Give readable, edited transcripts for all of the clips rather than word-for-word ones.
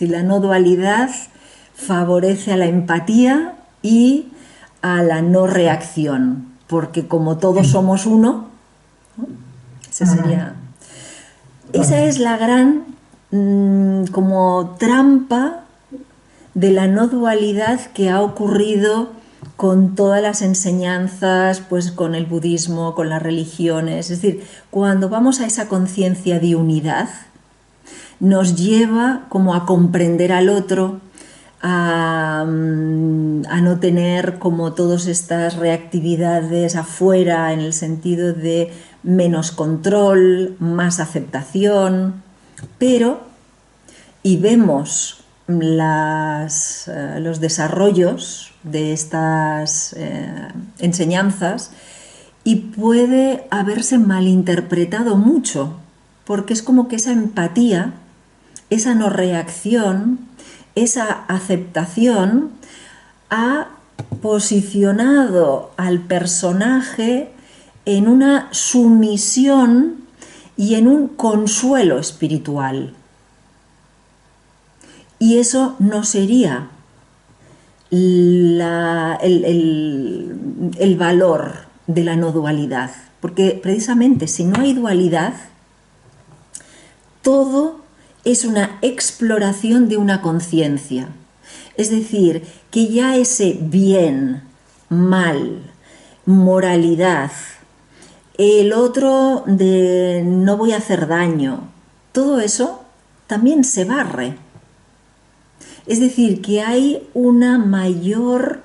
Si la no dualidad favorece a la empatía y a la no reacción, porque como todos somos uno, ¿no? Esa es la gran como trampa de la no dualidad que ha ocurrido con todas las enseñanzas, pues con el budismo, con las religiones. Es decir, cuando vamos a esa conciencia de unidad, nos lleva como a comprender al otro, a no tener como todas estas reactividades afuera en el sentido de menos control, más aceptación, y vemos los desarrollos de estas enseñanzas y puede haberse malinterpretado mucho, porque es como que esa empatía, esa no reacción, esa aceptación ha posicionado al personaje en una sumisión y en un consuelo espiritual. Y eso no sería el valor de la no dualidad, porque precisamente si no hay dualidad, todo es una exploración de una conciencia. Es decir, que ya ese bien, mal, moralidad, el otro de no voy a hacer daño, todo eso también se barre. Es decir, que hay una mayor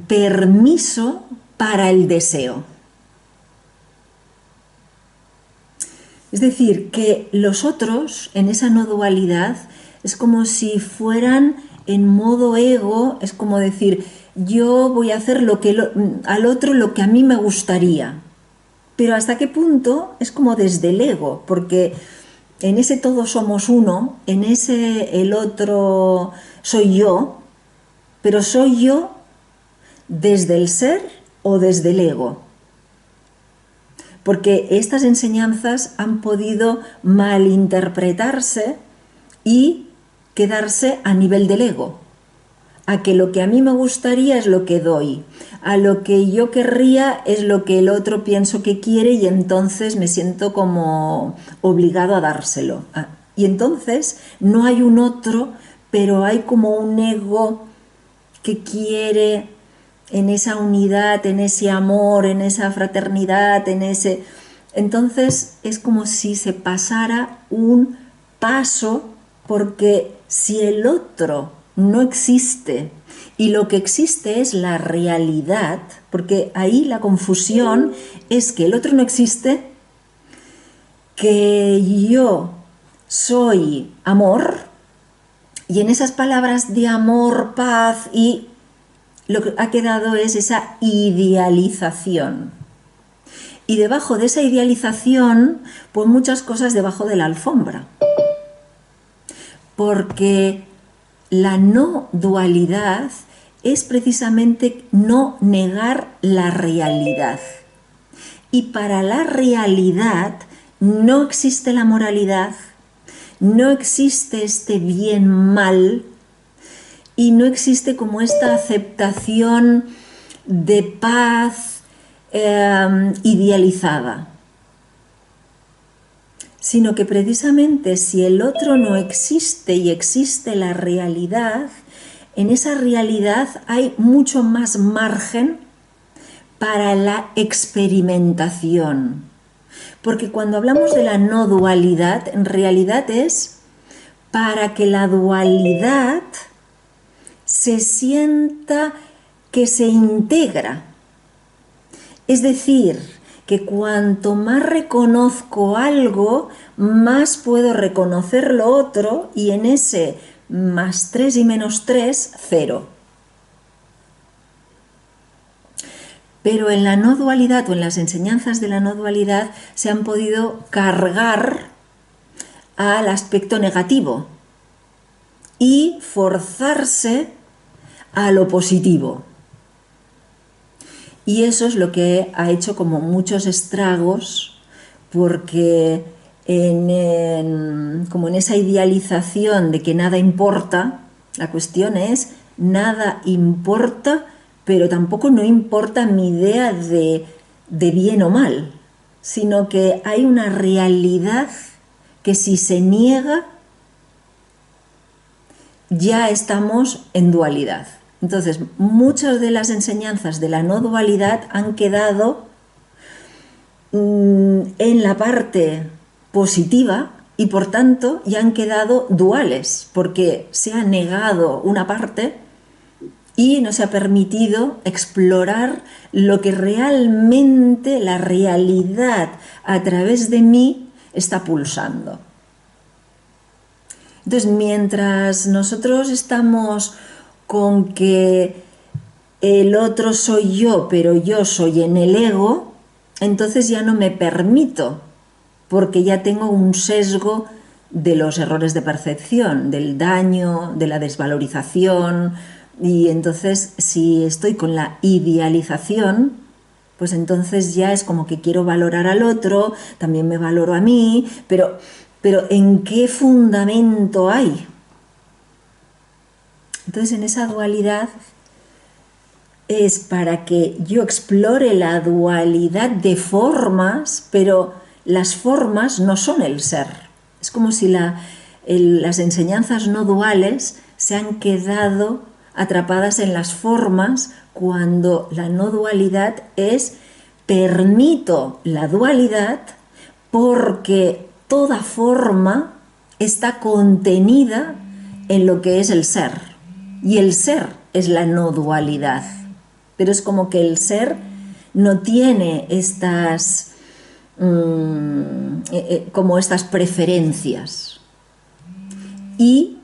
permiso para el deseo. Es decir, que los otros, en esa no dualidad, es como si fueran en modo ego, es como decir, yo voy a hacer al otro lo que a mí me gustaría. Pero ¿hasta qué punto? Es como desde el ego, porque en ese todos somos uno, en ese el otro soy yo, pero soy yo desde el ser o desde el ego. Porque estas enseñanzas han podido malinterpretarse y quedarse a nivel del ego. A que lo que a mí me gustaría es lo que doy, a lo que yo querría es lo que el otro pienso que quiere y entonces me siento como obligado a dárselo. Y entonces no hay un otro, pero hay como un ego que quiere en esa unidad, en ese amor, en esa fraternidad, en ese... Entonces es como si se pasara un paso, porque si el otro no existe y lo que existe es la realidad, porque ahí la confusión es que el otro no existe, que yo soy amor, y en esas palabras de amor, paz, y lo que ha quedado es esa idealización. Y debajo de esa idealización, pues muchas cosas debajo de la alfombra. Porque la no dualidad es precisamente no negar la realidad. Y para la realidad no existe la moralidad, no existe este bien-mal y no existe como esta aceptación de paz idealizada. Sino que precisamente si el otro no existe y existe la realidad, en esa realidad hay mucho más margen para la experimentación. Porque cuando hablamos de la no dualidad, en realidad es para que la dualidad se sienta que se integra. Es decir, que cuanto más reconozco algo, más puedo reconocer lo otro, y en ese más 3 y menos 3, 0. Pero en la no dualidad o en las enseñanzas de la no dualidad se han podido cargar al aspecto negativo y forzarse a lo positivo. Y eso es lo que ha hecho como muchos estragos, porque como en esa idealización de que nada importa. La cuestión es, nada importa, pero tampoco no importa mi idea de bien o mal, sino que hay una realidad que si se niega, ya estamos en dualidad. Entonces, muchas de las enseñanzas de la no dualidad han quedado en la parte positiva y por tanto ya han quedado duales, porque se ha negado una parte y no se ha permitido explorar lo que realmente la realidad a través de mí está pulsando. Entonces, mientras nosotros estamos con que el otro soy yo, pero yo soy en el ego, entonces ya no me permito, porque ya tengo un sesgo de los errores de percepción, del daño, de la desvalorización, y entonces si estoy con la idealización, pues entonces ya es como que quiero valorar al otro, también me valoro a mí, pero ¿en qué fundamento hay? Entonces en esa dualidad es para que yo explore la dualidad de formas, pero las formas no son el ser. Es como si las enseñanzas no duales se han quedado atrapadas en las formas, cuando la no dualidad es permito la dualidad porque toda forma está contenida en lo que es el ser. Y el ser es la no dualidad. Pero es como que el ser no tiene estas, como estas preferencias. ¿Y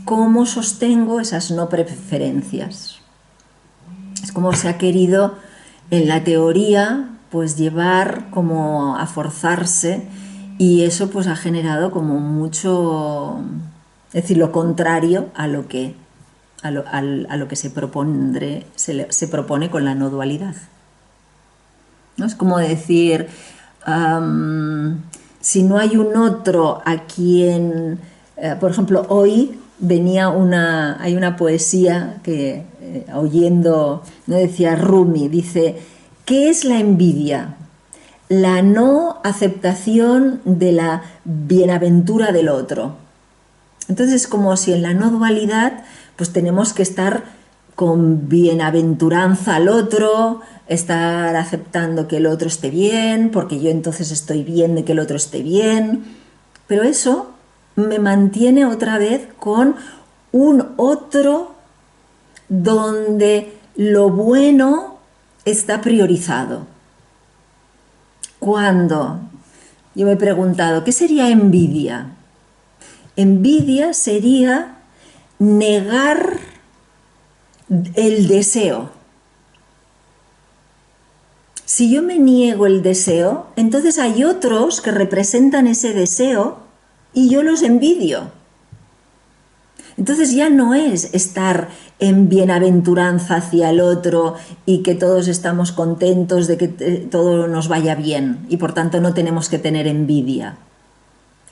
cómo sostengo esas no preferencias? Es como se ha querido en la teoría pues llevar como a forzarse, y eso pues ha generado como mucho, es decir, lo contrario a lo que se propone con la no dualidad, ¿no? Es como decir, si no hay un otro a quien, por ejemplo, hoy hay una poesía que oyendo, ¿no? Decía Rumi, dice, ¿qué es la envidia? La no aceptación de la bienaventura del otro. Entonces es como si en la no dualidad pues tenemos que estar con bienaventuranza al otro, estar aceptando que el otro esté bien, porque yo entonces estoy bien de que el otro esté bien. Pero eso me mantiene otra vez con un otro donde lo bueno está priorizado. Cuando yo me he preguntado, ¿qué sería envidia? Envidia sería negar el deseo. Si yo me niego el deseo, entonces hay otros que representan ese deseo y yo los envidio. Entonces ya no es estar en bienaventuranza hacia el otro y que todos estamos contentos de que todo nos vaya bien y por tanto no tenemos que tener envidia.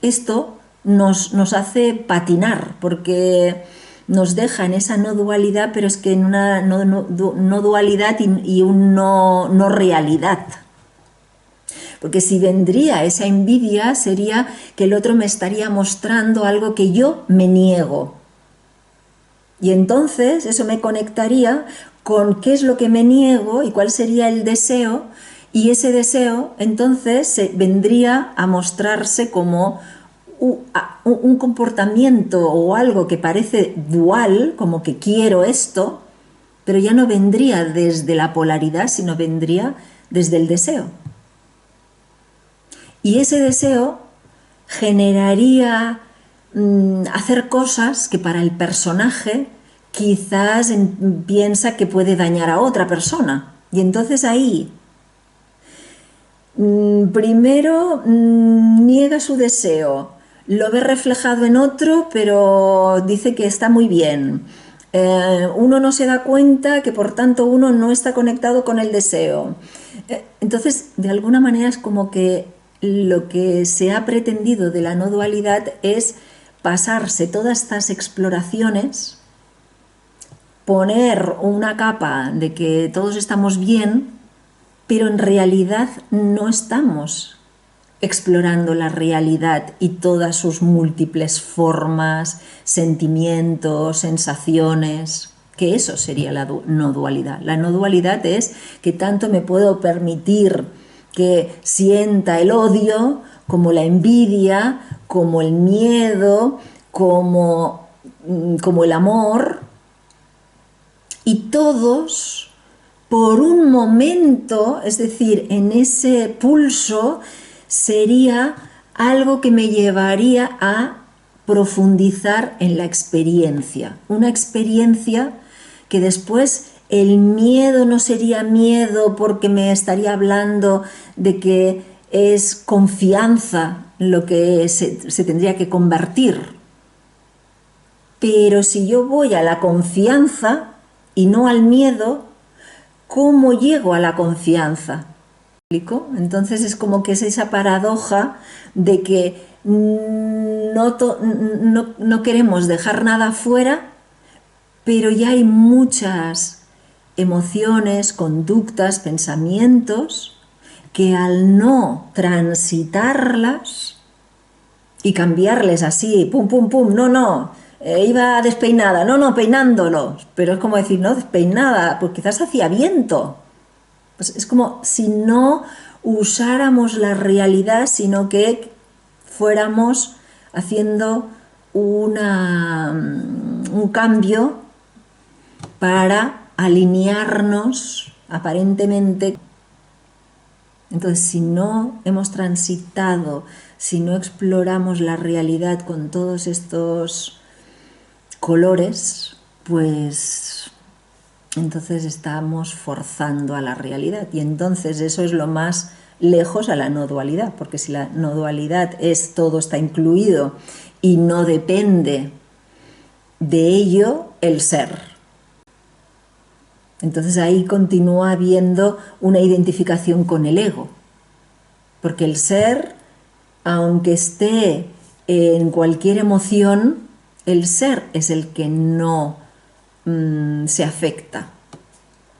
Esto nos hace patinar porque nos deja en esa no dualidad, pero es que en una no dualidad y un no realidad. Porque si vendría esa envidia sería que el otro me estaría mostrando algo que yo me niego. Y entonces eso me conectaría con qué es lo que me niego y cuál sería el deseo, y ese deseo entonces vendría a mostrarse como un comportamiento o algo que parece dual, como que quiero esto, pero ya no vendría desde la polaridad, sino vendría desde el deseo. Y ese deseo generaría hacer cosas que para el personaje quizás piensa que puede dañar a otra persona. Y entonces ahí primero niega su deseo, lo ve reflejado en otro, pero dice que está muy bien. Uno no se da cuenta que por tanto uno no está conectado con el deseo. Entonces, de alguna manera es como que lo que se ha pretendido de la no dualidad es pasarse todas estas exploraciones, poner una capa de que todos estamos bien, pero en realidad no estamos explorando la realidad y todas sus múltiples formas, sentimientos, sensaciones, que eso sería la no dualidad. La no dualidad es que tanto me puedo permitir que sienta el odio, como la envidia, como el miedo, como el amor, y todos por un momento, es decir, en ese pulso, sería algo que me llevaría a profundizar en la experiencia. Una experiencia que después el miedo no sería miedo porque me estaría hablando de que es confianza lo que se tendría que convertir. Pero si yo voy a la confianza y no al miedo, ¿cómo llego a la confianza? Entonces es como que es esa paradoja de que no queremos dejar nada fuera, pero ya hay muchas emociones, conductas, pensamientos que al no transitarlas y cambiarles así, pum, pum, pum, no, iba despeinada, no, peinándolo, pero es como decir, no, despeinada, pues quizás hacía viento. Pues es como si no usáramos la realidad, sino que fuéramos haciendo un cambio para alinearnos aparentemente. Entonces, si no hemos transitado, si no exploramos la realidad con todos estos colores, pues entonces estamos forzando a la realidad, y entonces eso es lo más lejos a la no dualidad, porque si la no dualidad es todo está incluido y no depende de ello el ser, entonces ahí continúa habiendo una identificación con el ego, porque el ser, aunque esté en cualquier emoción, el ser es el que no se afecta.